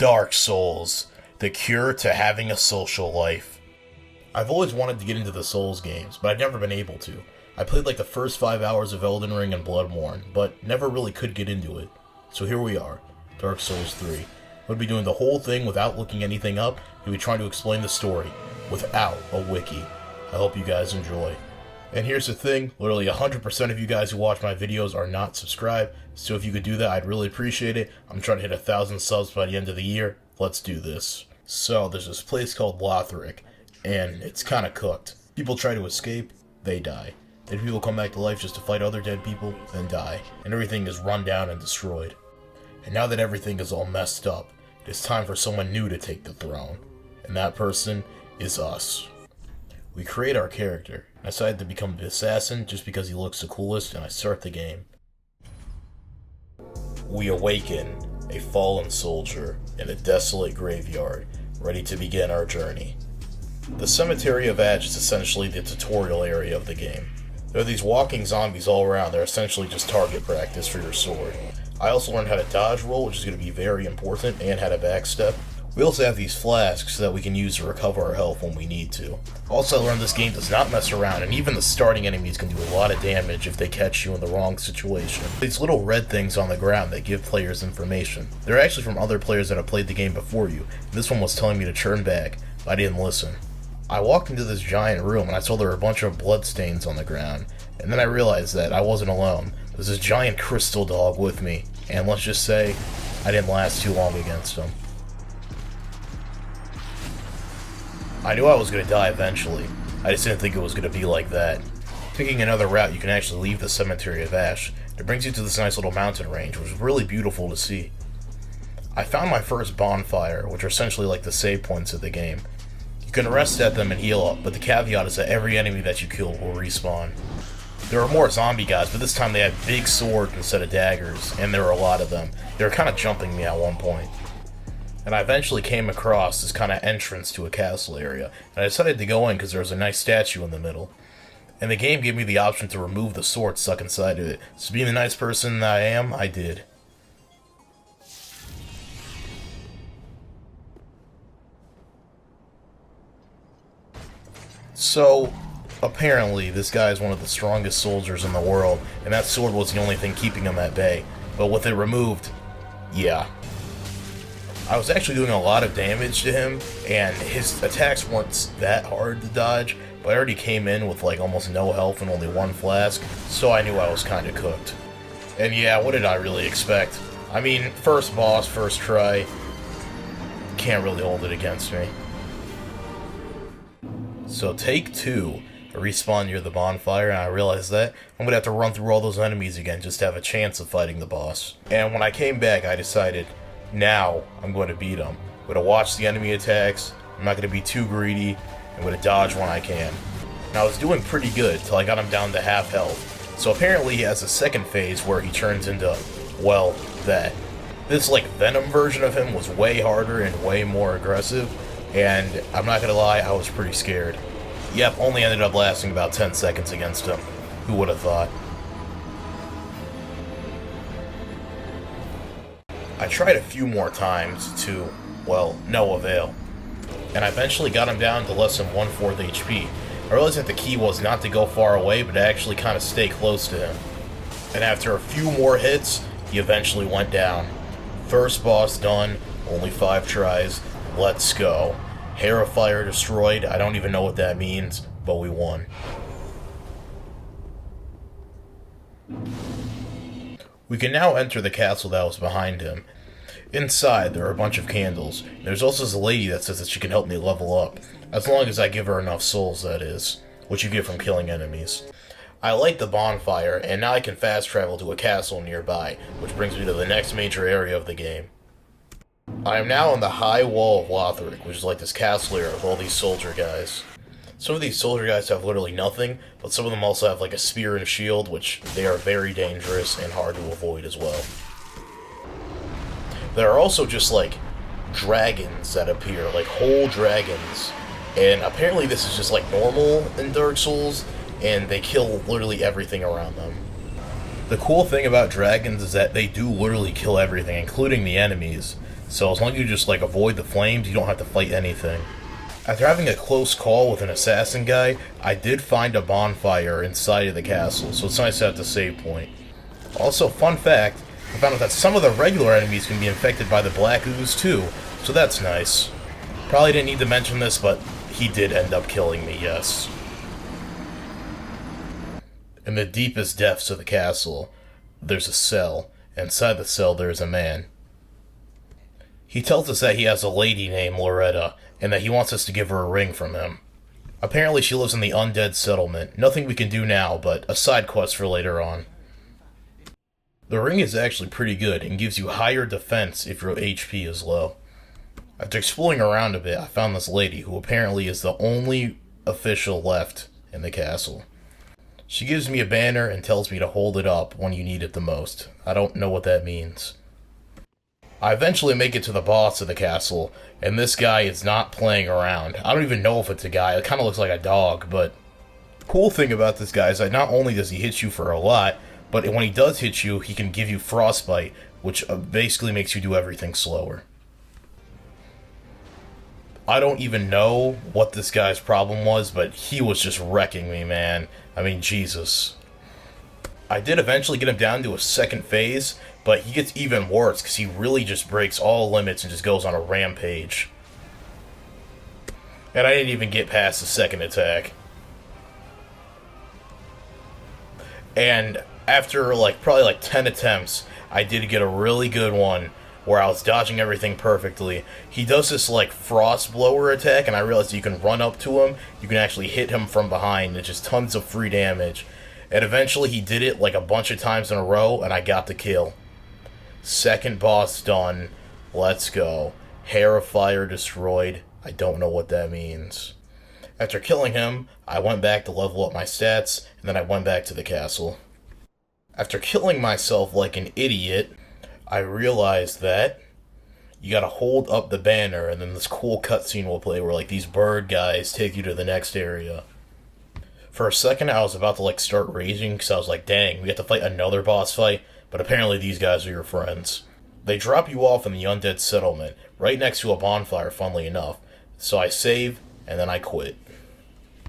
Dark Souls, the cure to having a social life. I've always wanted to get into the Souls games, but I've never been able to. I played like the first 5 hours of Elden Ring and Bloodborne, but never really could get into it. So here we are, Dark Souls 3. We'll be doing the whole thing without looking anything up, and we'll be trying to explain the story without a wiki. I hope you guys enjoy. And here's the thing, literally 100% of you guys who watch my videos are not subscribed, so if you could do that, I'd really appreciate it. I'm trying to hit 1,000 subs by the end of the year. Let's do this. So, there's this place called Lothric, and it's kinda cooked. People try to escape, they die. Dead people come back to life just to fight other dead people, then die. And everything is run down and destroyed. And now that everything is all messed up, it is time for someone new to take the throne. And that person is us. We create our character. I decided to become the assassin just because he looks the coolest, and I start the game. We awaken a fallen soldier in a desolate graveyard, ready to begin our journey. The Cemetery of Ash is essentially the tutorial area of the game. There are these walking zombies all around. They're essentially just target practice for your sword. I also learned how to dodge roll, which is going to be very important, and how to backstep. We also have these flasks that we can use to recover our health when we need to. Also, I learned this game does not mess around, and even the starting enemies can do a lot of damage if they catch you in the wrong situation. These little red things on the ground that give players information. They're actually from other players that have played the game before you. This one was telling me to turn back, but I didn't listen. I walked into this giant room and I saw there were a bunch of bloodstains on the ground, and then I realized that I wasn't alone. There's this giant crystal dog with me, and let's just say, I didn't last too long against him. I knew I was going to die eventually. I just didn't think it was going to be like that. Taking another route, you can actually leave the Cemetery of Ash. It brings you to this nice little mountain range, which is really beautiful to see. I found my first bonfire, which are essentially like the save points of the game. You can rest at them and heal up, but the caveat is that every enemy that you kill will respawn. There are more zombie guys, but this time they had big swords instead of daggers, and there were a lot of them. They were kind of jumping me at one point. And I eventually came across this kind of entrance to a castle area, and I decided to go in because there was a nice statue in the middle. And the game gave me the option to remove the sword stuck inside of it. So being the nice person that I am, I did. So, apparently, this guy is one of the strongest soldiers in the world, and that sword was the only thing keeping him at bay. But with it removed, yeah. I was actually doing a lot of damage to him, and his attacks weren't that hard to dodge, but I already came in with like almost no health and only one flask, so I knew I was kinda cooked. And yeah, what did I really expect? I mean, first boss, first try, can't really hold it against me. So take 2, I respawn near the bonfire, and I realized that I'm gonna have to run through all those enemies again just to have a chance of fighting the boss. And when I came back, I decided, now I'm going to beat him. I'm going to watch the enemy attacks, I'm not going to be too greedy, I'm going to dodge when I can. And I was doing pretty good till I got him down to half health. So apparently he has a second phase where he turns into, well, that. This like Venom version of him was way harder and way more aggressive, and I'm not going to lie, I was pretty scared. Yep, only ended up lasting about 10 seconds against him. Who would have thought? I tried a few more times to, well, no avail. And I eventually got him down to less than 1/4 HP. I realized that the key was not to go far away, but to actually kind of stay close to him. And after a few more hits, he eventually went down. First boss done, only 5 tries, let's go. Hair of Fire destroyed, I don't even know what that means, but we won. We can now enter the castle that was behind him. Inside, there are a bunch of candles. There's also this lady that says that she can help me level up, as long as I give her enough souls, that is, which you get from killing enemies. I light the bonfire, and now I can fast travel to a castle nearby, which brings me to the next major area of the game. I am now on the high wall of Lothric, which is like this castle area with all these soldier guys. Some of these soldier guys have literally nothing, but some of them also have like a spear and shield, which they are very dangerous and hard to avoid as well. There are also just like dragons that appear, like whole dragons, and apparently this is just like normal in Dark Souls, and they kill literally everything around them. The cool thing about dragons is that they do literally kill everything, including the enemies. So as long as you just like avoid the flames, you don't have to fight anything. After having a close call with an assassin guy, I did find a bonfire inside of the castle, so it's nice to have the save point. Also, fun fact, I found out that some of the regular enemies can be infected by the black ooze too, so that's nice. Probably didn't need to mention this, but he did end up killing me, yes. In the deepest depths of the castle, there's a cell. Inside the cell, there is a man. He tells us that he has a lady named Loretta, and that he wants us to give her a ring from him. Apparently she lives in the undead settlement. Nothing we can do now, but a side quest for later on. The ring is actually pretty good, and gives you higher defense if your HP is low. After exploring around a bit, I found this lady, who apparently is the only official left in the castle. She gives me a banner and tells me to hold it up when you need it the most. I don't know what that means. I eventually make it to the boss of the castle, and this guy is not playing around. I don't even know if it's a guy. It kind of looks like a dog, but cool thing about this guy is that not only does he hit you for a lot, but when he does hit you, he can give you frostbite, which basically makes you do everything slower. I don't even know what this guy's problem was, but he was just wrecking me, man. I mean, Jesus. I did eventually get him down to a second phase, but he gets even worse because he really just breaks all limits and just goes on a rampage. And I didn't even get past the second attack. And after probably 10 attempts, I did get a really good one where I was dodging everything perfectly. He does this frost blower attack, and I realized you can run up to him, you can actually hit him from behind. It's just tons of free damage. And eventually he did it a bunch of times in a row, and I got the kill. Second boss done. Let's go. Hair of Fire destroyed. I don't know what that means. After killing him, I went back to level up my stats, and then I went back to the castle. After killing myself like an idiot, I realized that you gotta hold up the banner, and then this cool cutscene will play where these bird guys take you to the next area. For a second, I was about to start raging because I was like, dang, we have to fight another boss fight, but apparently these guys are your friends. They drop you off in the undead settlement, right next to a bonfire, funnily enough. So I save, and then I quit.